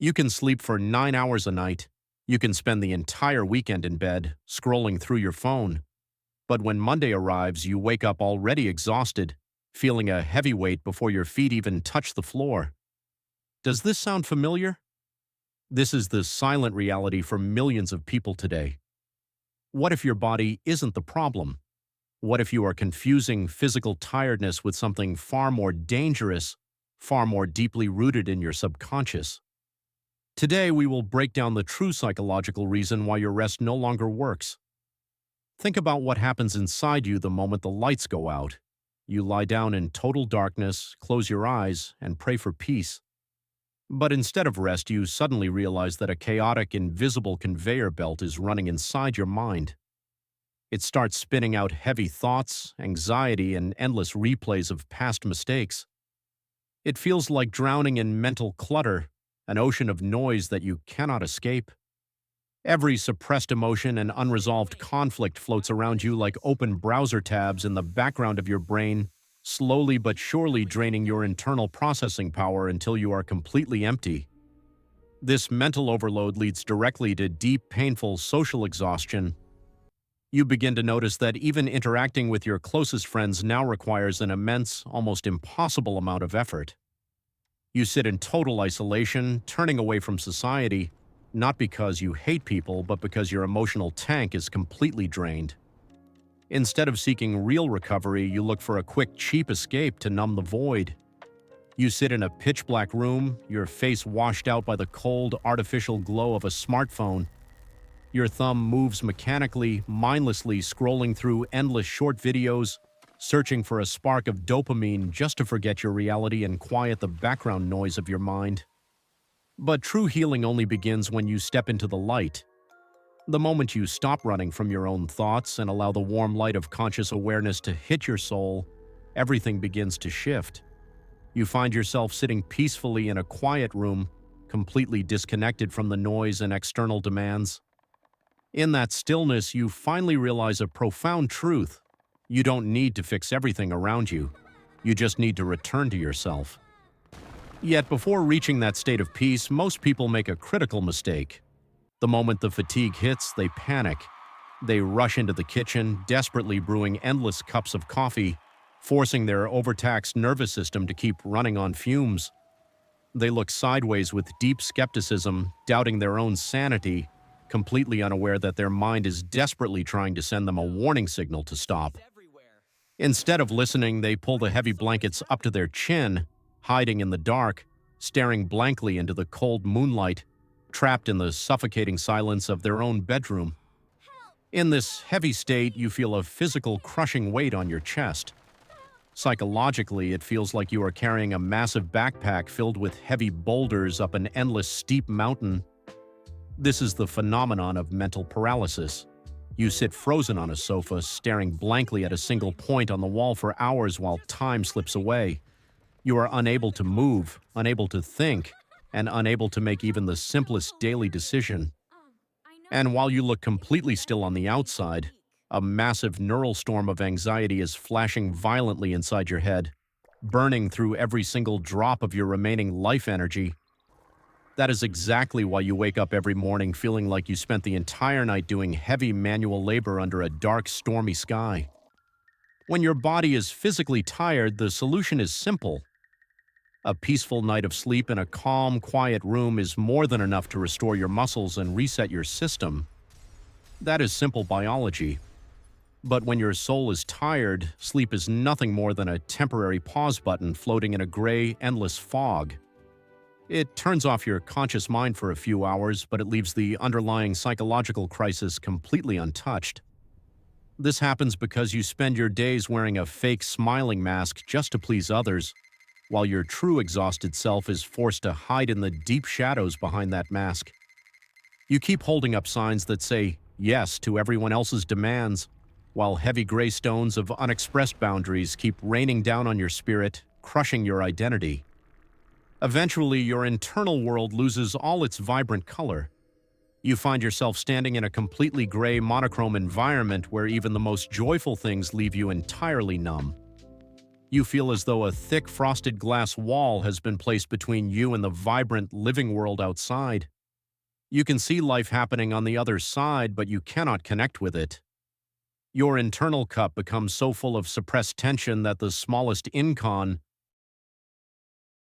You can sleep for 9 hours a night. You can spend the entire weekend in bed, scrolling through your phone. But when Monday arrives, you wake up already exhausted, feeling a heavy weight before your feet even touch the floor. Does this sound familiar? This is the silent reality for millions of people today. What if your body isn't the problem? What if you are confusing physical tiredness with something far more dangerous, far more deeply rooted in your subconscious? Today, we will break down the true psychological reason why your rest no longer works. Think about what happens inside you the moment the lights go out. You lie down in total darkness, close your eyes, and pray for peace. But instead of rest, you suddenly realize that a chaotic, invisible conveyor belt is running inside your mind. It starts spinning out heavy thoughts, anxiety, and endless replays of past mistakes. It feels like drowning in mental clutter, an ocean of noise that you cannot escape. Every suppressed emotion and unresolved conflict floats around you like open browser tabs in the background of your brain, slowly but surely draining your internal processing power until you are completely empty. This mental overload leads directly to deep, painful social exhaustion. You begin to notice that even interacting with your closest friends now requires an immense, almost impossible amount of effort. You sit in total isolation, turning away from society, not because you hate people, but because your emotional tank is completely drained. Instead of seeking real recovery, you look for a quick, cheap escape to numb the void. You sit in a pitch-black room, your face washed out by the cold, artificial glow of a smartphone. Your thumb moves mechanically, mindlessly scrolling through endless short videos, searching for a spark of dopamine just to forget your reality and quiet the background noise of your mind. But true healing only begins when you step into the light. The moment you stop running from your own thoughts and allow the warm light of conscious awareness to hit your soul, everything begins to shift. You find yourself sitting peacefully in a quiet room, completely disconnected from the noise and external demands. In that stillness, you finally realize a profound truth. You don't need to fix everything around you. You just need to return to yourself. Yet before reaching that state of peace, most people make a critical mistake. The moment the fatigue hits, they panic. They rush into the kitchen, desperately brewing endless cups of coffee, forcing their overtaxed nervous system to keep running on fumes. They look sideways with deep skepticism, doubting their own sanity, completely unaware that their mind is desperately trying to send them a warning signal to stop. Instead of listening, they pull the heavy blankets up to their chin, hiding in the dark, staring blankly into the cold moonlight, trapped in the suffocating silence of their own bedroom. In this heavy state, you feel a physical crushing weight on your chest. Psychologically, it feels like you are carrying a massive backpack filled with heavy boulders up an endless steep mountain. This is the phenomenon of mental paralysis. You sit frozen on a sofa, staring blankly at a single point on the wall for hours while time slips away. You are unable to move, unable to think, and unable to make even the simplest daily decision. And while you look completely still on the outside, a massive neural storm of anxiety is flashing violently inside your head, burning through every single drop of your remaining life energy. That is exactly why you wake up every morning feeling like you spent the entire night doing heavy manual labor under a dark, stormy sky. When your body is physically tired, the solution is simple. A peaceful night of sleep in a calm, quiet room is more than enough to restore your muscles and reset your system. That is simple biology. But when your soul is tired, sleep is nothing more than a temporary pause button floating in a gray, endless fog. It turns off your conscious mind for a few hours, but it leaves the underlying psychological crisis completely untouched. This happens because you spend your days wearing a fake smiling mask just to please others, while your true exhausted self is forced to hide in the deep shadows behind that mask. You keep holding up signs that say yes to everyone else's demands, while heavy gray stones of unexpressed boundaries keep raining down on your spirit, crushing your identity. Eventually, your internal world loses all its vibrant color. You find yourself standing in a completely gray, monochrome environment where even the most joyful things leave you entirely numb. You feel as though a thick frosted glass wall has been placed between you and the vibrant living world outside. You can see life happening on the other side, but you cannot connect with it. Your internal cup becomes so full of suppressed tension that the smallest incon